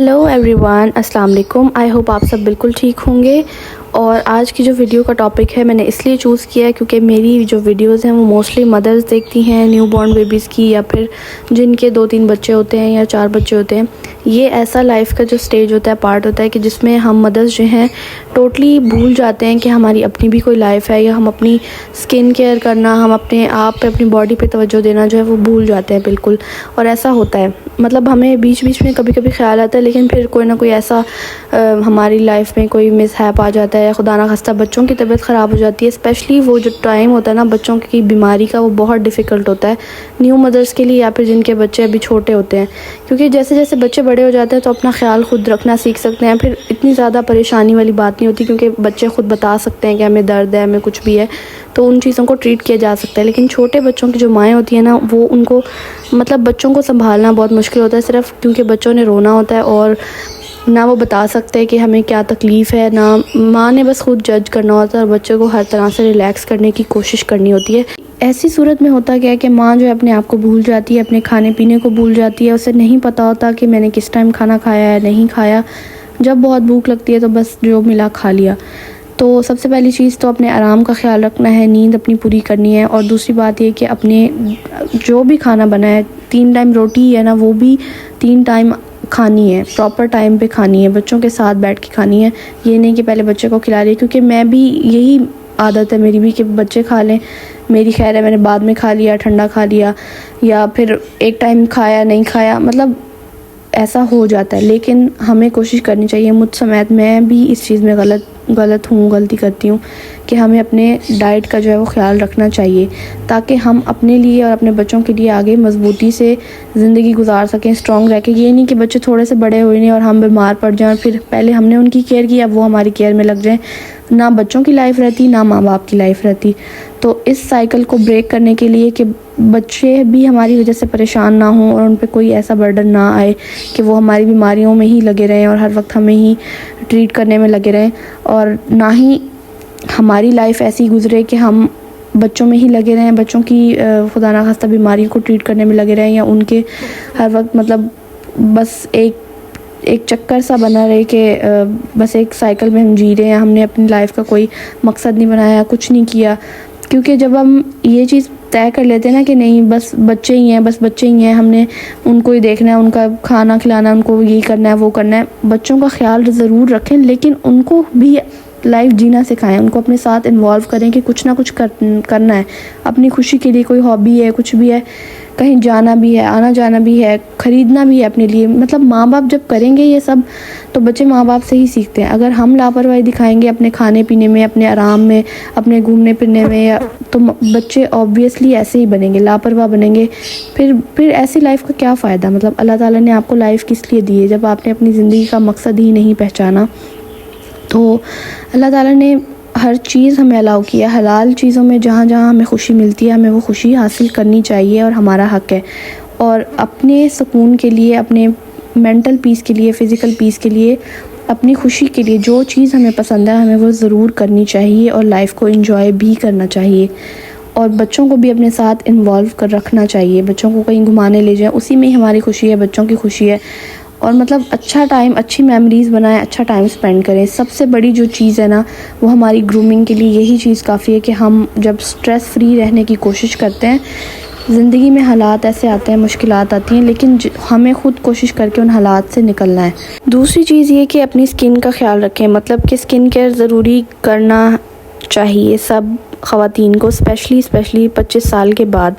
Hello everyone, अस्सलाम वालेकुम। I hope आप सब बिल्कुल ठीक होंगे। और आज की जो वीडियो का टॉपिक है मैंने इसलिए चूज़ किया है क्योंकि मेरी जो वीडियोस हैं वो मोस्टली मदर्स देखती हैं, न्यू बॉर्न बेबीज़ की, या फिर जिनके 2-3 बच्चे होते हैं या 4 बच्चे होते हैं। ये ऐसा लाइफ का जो स्टेज होता है, पार्ट होता है कि जिसमें हम मदर्स जो हैं टोटली भूल जाते हैं कि हमारी अपनी भी कोई लाइफ है, या हम अपनी स्किन केयर करना, हम अपने आप पे, अपनी बॉडी पे तवज्जो देना जो है वो भूल जाते हैं बिल्कुल। और ऐसा होता है, मतलब हमें बीच बीच में कभी कभी ख्याल आता है, लेकिन फिर कोई ना कोई ऐसा हमारी लाइफ में कोई मिसहैप आ जाता है, या खुदा ना खास्ता बच्चों की तबीयत ख़राब हो जाती है। स्पेशली वो जो टाइम होता है ना बच्चों की बीमारी का, वो बहुत डिफ़िकल्ट होता है न्यू मदर्स के लिए, या फिर जिनके बच्चे अभी छोटे होते हैं। क्योंकि जैसे जैसे बच्चे बड़े हो जाते हैं तो अपना ख्याल खुद रखना सीख सकते हैं, फिर इतनी ज़्यादा परेशानी वाली बात नहीं होती, क्योंकि बच्चे खुद बता सकते हैं कि हमें दर्द है, हमें कुछ भी है, तो उन चीज़ों को ट्रीट किया जा सकता है। लेकिन छोटे बच्चों की जो माएँ होती हैं ना, वो उनको मतलब बच्चों को संभालना बहुत मुश्किल होता है, सिर्फ क्योंकि बच्चों ने रोना होता है, और ना वो बता सकते हैं कि हमें क्या तकलीफ़ है, ना माँ ने बस खुद जज करना होता है, और बच्चे को हर तरह से रिलैक्स करने की कोशिश करनी होती है। ऐसी सूरत में होता क्या है कि माँ जो है अपने आप को भूल जाती है, अपने खाने पीने को भूल जाती है। उसे नहीं पता होता कि मैंने किस टाइम खाना खाया है, नहीं खाया। जब बहुत भूख लगती है तो बस जो मिला खा लिया। तो सबसे पहली चीज़ तो अपने आराम का ख्याल रखना है, नींद अपनी पूरी करनी है। और दूसरी बात ये कि अपने जो भी खाना बना है, 3 टाइम रोटी है ना, वो भी 3 टाइम खानी है, प्रॉपर टाइम पे खानी है, बच्चों के साथ बैठ के खानी है। ये नहीं कि पहले बच्चे को खिला रही है, क्योंकि मैं भी यही आदत है मेरी भी कि बच्चे खा लें, मेरी खैर है, मैंने बाद में खा लिया, ठंडा खा लिया, या फिर एक टाइम खाया नहीं खाया, मतलब ऐसा हो जाता है। लेकिन हमें कोशिश करनी चाहिए, मुझ समेत मैं भी इस चीज़ में गलती करती हूँ कि हमें अपने डाइट का जो है वो ख्याल रखना चाहिए, ताकि हम अपने लिए और अपने बच्चों के लिए आगे मजबूती से ज़िंदगी गुजार सकें, स्ट्रॉन्ग रह के। ये नहीं कि बच्चे थोड़े से बड़े हुए नहीं और हम बीमार पड़ जाएं, और फिर पहले हमने उनकी केयर की, अब वो हमारी केयर में लग जाएं। ना बच्चों की लाइफ रहती, ना माँ बाप की लाइफ रहती। तो इस साइकिल को ब्रेक करने के लिए कि बच्चे भी हमारी वजह से परेशान ना हों, और उन पे कोई ऐसा बर्डन ना आए कि वो हमारी बीमारियों में ही लगे रहें और हर वक्त हमें ही ट्रीट करने में लगे रहें, और ना ही हमारी लाइफ ऐसी गुजरे कि हम बच्चों में ही लगे रहें, बच्चों की खुदा ना खास्ता बीमारियों को ट्रीट करने में लगे रहें, या उनके हर वक्त मतलब बस एक चक्कर सा बना रहे कि बस एक साइकिल में हम जी रहे हैं, हमने अपनी लाइफ का कोई मकसद नहीं बनाया, कुछ नहीं किया। क्योंकि जब हम ये चीज़ तय कर लेते हैं ना कि नहीं बस बच्चे ही हैं, बस बच्चे ही हैं, हमने उनको ही देखना है, उनका खाना खिलाना, उनको यही करना है, वो करना है। बच्चों का ख्याल ज़रूर रखें, लेकिन उनको भी लाइफ जीना सिखाएं, उनको अपने साथ इन्वॉल्व करें कि कुछ ना कुछ करना है अपनी खुशी के लिए। कोई हॉबी है, कुछ भी है, कहीं जाना भी है, आना जाना भी है, ख़रीदना भी है अपने लिए। मतलब माँ बाप जब करेंगे ये सब तो बच्चे माँ बाप से ही सीखते हैं। अगर हम लापरवाही दिखाएंगे अपने खाने पीने में, अपने आराम में, अपने घूमने फिरने में, या तो बच्चे ऑब्वियसली ऐसे ही बनेंगे, लापरवाह बनेंगे। फिर ऐसी लाइफ का क्या फ़ायदा। मतलब अल्लाह ताला ने आपको लाइफ किस लिए दी है जब आपने अपनी ज़िंदगी का मकसद ही नहीं पहचाना। तो अल्लाह ताला ने हर चीज़ हमें अलाउ किया, हलाल चीज़ों में जहाँ जहाँ हमें खुशी मिलती है, हमें वो खुशी हासिल करनी चाहिए और हमारा हक़ है। और अपने सुकून के लिए, अपने मेंटल पीस के लिए, फ़िज़िकल पीस के लिए, अपनी खुशी के लिए जो चीज़ हमें पसंद है हमें वो ज़रूर करनी चाहिए, और लाइफ को एंजॉय भी करना चाहिए। और बच्चों को भी अपने साथ इन्वॉल्व कर रखना चाहिए, बच्चों को कहीं घुमाने ले जाएं, उसी में ही हमारी खुशी है, बच्चों की खुशी है। और मतलब अच्छा टाइम, अच्छी मेमोरीज़ बनाएं, अच्छा टाइम स्पेंड करें। सबसे बड़ी जो चीज़ है ना वो हमारी ग्रूमिंग के लिए यही चीज़ काफ़ी है कि हम जब स्ट्रेस फ्री रहने की कोशिश करते हैं, ज़िंदगी में हालात ऐसे आते हैं, मुश्किलात आती हैं, लेकिन हमें ख़ुद कोशिश करके उन हालात से निकलना है। दूसरी चीज़ ये कि अपनी स्किन का ख्याल रखें, मतलब कि स्किन केयर ज़रूरी करना चाहिए सब ख़वातीन को, स्पेशली 25 साल के बाद।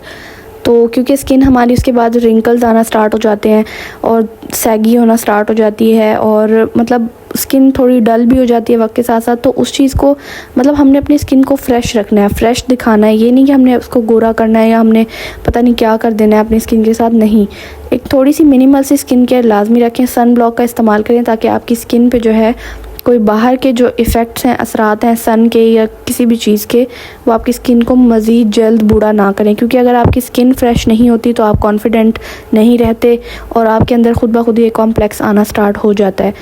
तो क्योंकि स्किन हमारी उसके बाद रिंकल्स आना स्टार्ट हो जाते हैं, और सैगी होना स्टार्ट हो जाती है, और मतलब स्किन थोड़ी डल भी हो जाती है वक्त के साथ साथ। तो उस चीज़ को मतलब हमने अपनी स्किन को फ्रेश रखना है, फ्रेश दिखाना है। ये नहीं कि हमने उसको गोरा करना है या हमने पता नहीं क्या कर देना है अपनी स्किन के साथ, नहीं। एक थोड़ी सी मिनिमल सी स्किन केयर लाजमी रखें। सन ब्लॉक का इस्तेमाल करें ताकि आपकी स्किन पे जो है कोई बाहर के जो इफ़ेक्ट्स हैं, असरात हैं सन के या किसी भी चीज़ के, वो आपकी स्किन को मज़ीद जल्द बूढ़ा ना करें। क्योंकि अगर आपकी स्किन फ्रेश नहीं होती तो आप कॉन्फिडेंट नहीं रहते, और आपके अंदर खुद ब खुद ये कॉम्प्लेक्स आना स्टार्ट हो जाता है।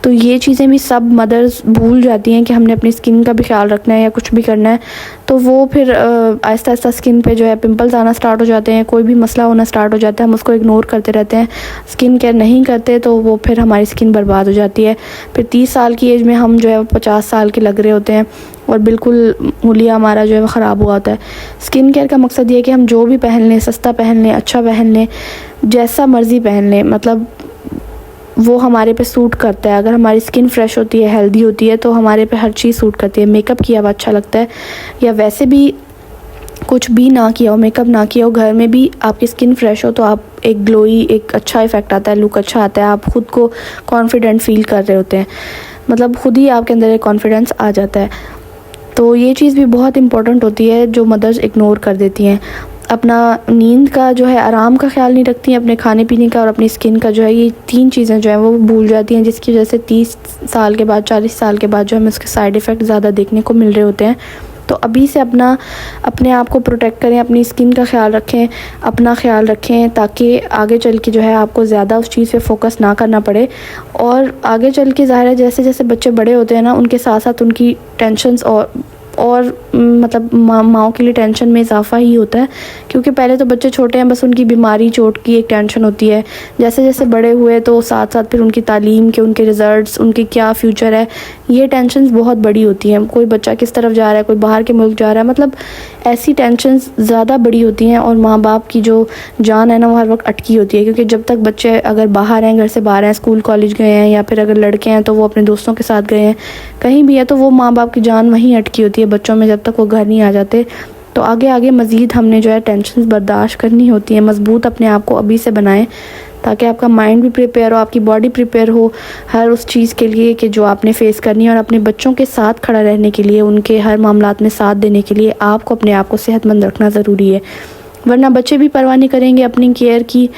तो ये चीज़ें भी सब मदर्स भूल जाती हैं कि हमने अपनी स्किन का भी ख्याल रखना है या कुछ भी करना है। तो वो फिर आहिस्ता आहिस्ता स्किन पे जो है पिंपल्स आना स्टार्ट हो जाते हैं, कोई भी मसला होना स्टार्ट हो जाता है, हम उसको इग्नोर करते रहते हैं, स्किन केयर नहीं करते, तो वो फिर हमारी स्किन बर्बाद हो जाती है। फिर 30 साल की एज में हम जो है 50 साल के लग रहे होते हैं और बिल्कुल हुलिया हमारा जो है वो ख़राब हुआ होता है। स्किन केयर का मकसद ये है कि हम जो भी पहन लें, सस्ता पहन लें, अच्छा पहन लें, जैसा मर्ज़ी पहन लें, मतलब वो हमारे पे सूट करता है। अगर हमारी स्किन फ्रेश होती है, हेल्दी होती है, तो हमारे पे हर चीज़ सूट करती है। मेकअप किया हुआ अच्छा लगता है, या वैसे भी कुछ भी ना किया हो, मेकअप ना किया हो, घर में भी आपकी स्किन फ्रेश हो तो आप एक ग्लोई, एक अच्छा इफ़ेक्ट आता है, लुक अच्छा आता है, आप ख़ुद को कॉन्फिडेंट फील कर रहे होते हैं, मतलब खुद ही आपके अंदर एक कॉन्फिडेंस आ जाता है। तो ये चीज़ भी बहुत इम्पोर्टेंट होती है जो मदर्स इग्नोर कर देती हैं। अपना नींद का जो है, आराम का ख्याल नहीं रखती हैं, अपने खाने पीने का और अपनी स्किन का जो है, ये 3 चीज़ें जो हैं वो भूल जाती हैं, जिसकी वजह से 30 साल के बाद, 40 साल के बाद जो हमें उसके साइड इफ़ेक्ट ज़्यादा देखने को मिल रहे होते हैं। तो अभी से अपने आप को प्रोटेक्ट करें, अपनी स्किन का ख्याल रखें, अपना ख्याल रखें, ताकि आगे चल के जो है आपको ज़्यादा उस चीज़ पे फोकस ना करना पड़े। और आगे चल के ज़ाहिर है जैसे जैसे बच्चे बड़े होते हैं ना, उनके साथ साथ उनकी टेंशन्स और मतलब माँओं के लिए टेंशन में इजाफ़ा ही होता है, क्योंकि पहले तो बच्चे छोटे हैं, बस उनकी बीमारी चोट की एक टेंशन होती है। जैसे जैसे बड़े हुए तो साथ साथ फिर उनकी तालीम के, उनके रिज़ल्ट्स, उनके क्या फ्यूचर है, ये टेंशन्स बहुत बड़ी होती हैं। कोई बच्चा किस तरफ जा रहा है, कोई बाहर के मुल्क जा रहा है, मतलब ऐसी टेंशन्स ज़्यादा बड़ी होती हैं। और माँ बाप की जो जान है ना, वो हर वक्त अटकी होती है, क्योंकि जब तक बच्चे अगर बाहर हैं, घर से बाहर हैं, स्कूल कॉलेज गए हैं, या फिर अगर लड़के हैं तो वो अपने दोस्तों के साथ गए हैं, कहीं भी है, तो वो माँ बाप की जान वहीं अटकी होती है बच्चों में, जब तक वो घर नहीं आ जाते। तो आगे आगे मज़ीद हमने जो है टेंशन बर्दाश्त करनी होती है। मज़बूत अपने आप को अभी से बनाएं, ताकि आपका माइंड भी प्रिपेयर हो, आपकी बॉडी प्रिपेयर हो हर उस चीज़ के लिए कि जो आपने फ़ेस करनी है। और अपने बच्चों के साथ खड़ा रहने के लिए, उनके हर मामलात में साथ देने के लिए आपको अपने आप को सेहतमंद रखना ज़रूरी है, वरना बच्चे भी परवाह नहीं करेंगे अपनी केयर की,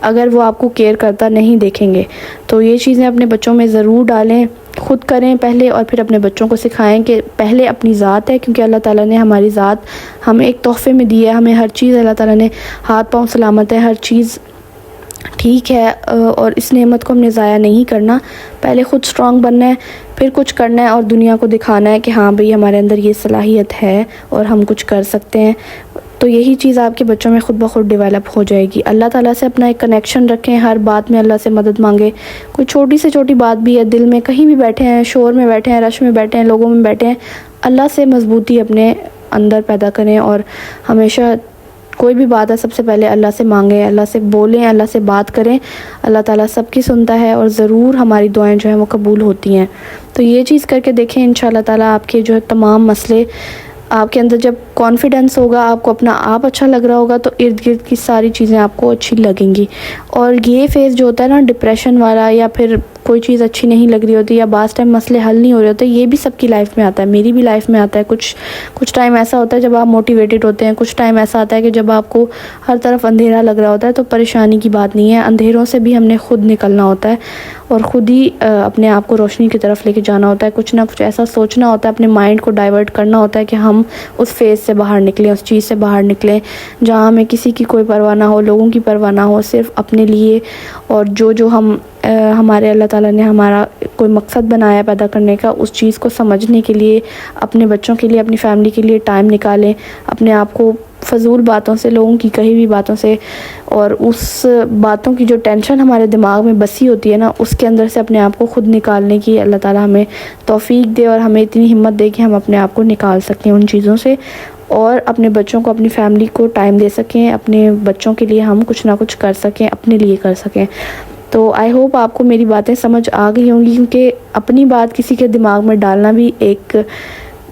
अगर वो आपको केयर करता नहीं देखेंगे। तो ये चीज़ें अपने बच्चों में ज़रूर डालें, ख़ुद करें पहले, और फिर अपने बच्चों को सिखाएं कि पहले अपनी ज़ात है, क्योंकि अल्लाह ताला ने हमारी ज़ात हमें एक तोहफ़े में दी है। हमें हर चीज़ अल्लाह ताला ने, हाथ पाँव सलामत है, हर चीज़ ठीक है, और इस नेमत को हमने ज़ाया नहीं करना। पहले ख़ुद स्ट्रॉन्ग बनना है, फिर कुछ करना है और दुनिया को दिखाना है कि हाँ भाई हमारे अंदर ये सलाहियत है और हम कुछ कर सकते हैं। तो यही चीज़ आपके बच्चों में ख़ुद ब खुद डेवलप हो जाएगी। अल्लाह ताला से अपना एक कनेक्शन रखें, हर बात में अल्लाह से मदद मांगे। कोई छोटी से छोटी बात भी है, दिल में कहीं भी बैठे हैं, शोर में बैठे हैं, रश में बैठे हैं, लोगों में बैठे हैं, अल्लाह से मजबूती अपने अंदर पैदा करें। और हमेशा कोई भी बात है, सबसे पहले अल्लाह से मांगें, अल्लाह से बोलें, अल्लाह से बात करें। अल्लाह ताला सबकी सुनता है और ज़रूर हमारी दुआएं जो हैं वो कबूल होती हैं। तो ये चीज़ करके देखें, इंशाअल्लाह ताला आपके जो है तमाम मसले, आपके अंदर जब कॉन्फिडेंस होगा, आपको अपना आप अच्छा लग रहा होगा, तो इर्द गिर्द की सारी चीज़ें आपको अच्छी लगेंगी। और ये फेज़ जो होता है ना डिप्रेशन वाला, या फिर कोई चीज़ अच्छी नहीं लग रही होती, या बास टाइम मसले हल नहीं हो रहे होते, ये भी सबकी लाइफ में आता है, मेरी भी लाइफ में आता है। कुछ टाइम ऐसा होता है जब आप मोटिवेटेड होते हैं, कुछ टाइम ऐसा आता है कि जब आपको हर तरफ अंधेरा लग रहा होता है। तो परेशानी की बात नहीं है, अंधेरों से भी हमने खुद निकलना होता है और ख़ुद ही अपने आप को रोशनी की तरफ लेके जाना होता है। कुछ ना कुछ ऐसा सोचना होता है, अपने माइंड को डाइवर्ट करना होता है कि हम उस फेज़ से बाहर निकलें, उस चीज़ से बाहर निकलें जहाँ हमें किसी की कोई परवाह ना हो, लोगों की परवाह ना हो, सिर्फ अपने लिए। और जो हम हमारे अल्लाह ताला ने हमारा कोई मकसद बनाया पैदा करने का, उस चीज़ को समझने के लिए, अपने बच्चों के लिए, अपनी फैमिली के लिए टाइम निकालें। अपने आप को फ़जूल बातों से, लोगों की कही हुई बातों से, और उस बातों की जो टेंशन हमारे दिमाग में बसी होती है ना, उसके अंदर से अपने आप को ख़ुद निकालने की अल्लाह ताला हमें तौफ़ीक दे और हमें इतनी हिम्मत दे कि हम अपने आप को निकाल सकें उन चीज़ों से, और अपने बच्चों को, अपनी फैमिली को टाइम दे सकें। अपने बच्चों के लिए हम कुछ ना कुछ कर सकें, अपने लिए कर सकें। तो आई होप आपको मेरी बातें समझ आ गई होंगी, क्योंकि अपनी बात किसी के दिमाग में डालना भी एक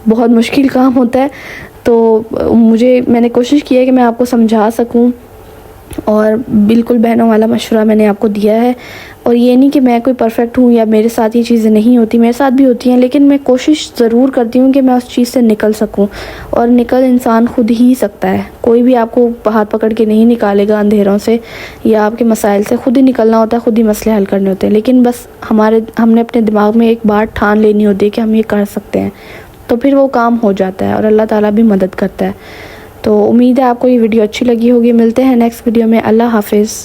बहुत मुश्किल काम होता है। तो मैंने कोशिश की है कि मैं आपको समझा सकूं, और बिल्कुल बहनों वाला मशवरा मैंने आपको दिया है। और ये नहीं कि मैं कोई परफेक्ट हूँ या मेरे साथ ये चीज़ें नहीं होती, मेरे साथ भी होती हैं, लेकिन मैं कोशिश ज़रूर करती हूँ कि मैं उस चीज़ से निकल सकूँ। और निकल इंसान खुद ही सकता है, कोई भी आपको हाथ पकड़ के नहीं निकालेगा अंधेरों से, या आपके मसाइल से खुद ही निकलना होता है, खुद ही मसले हल करने होते हैं। लेकिन बस हमने अपने दिमाग में एक बार ठान लेनी होती है कि हम ये कर सकते हैं, तो फिर वो काम हो जाता है और अल्लाह ताला भी मदद करता है। तो उम्मीद है आपको ये वीडियो अच्छी लगी होगी। मिलते हैं नेक्स्ट वीडियो में। अल्लाह हाफिज़।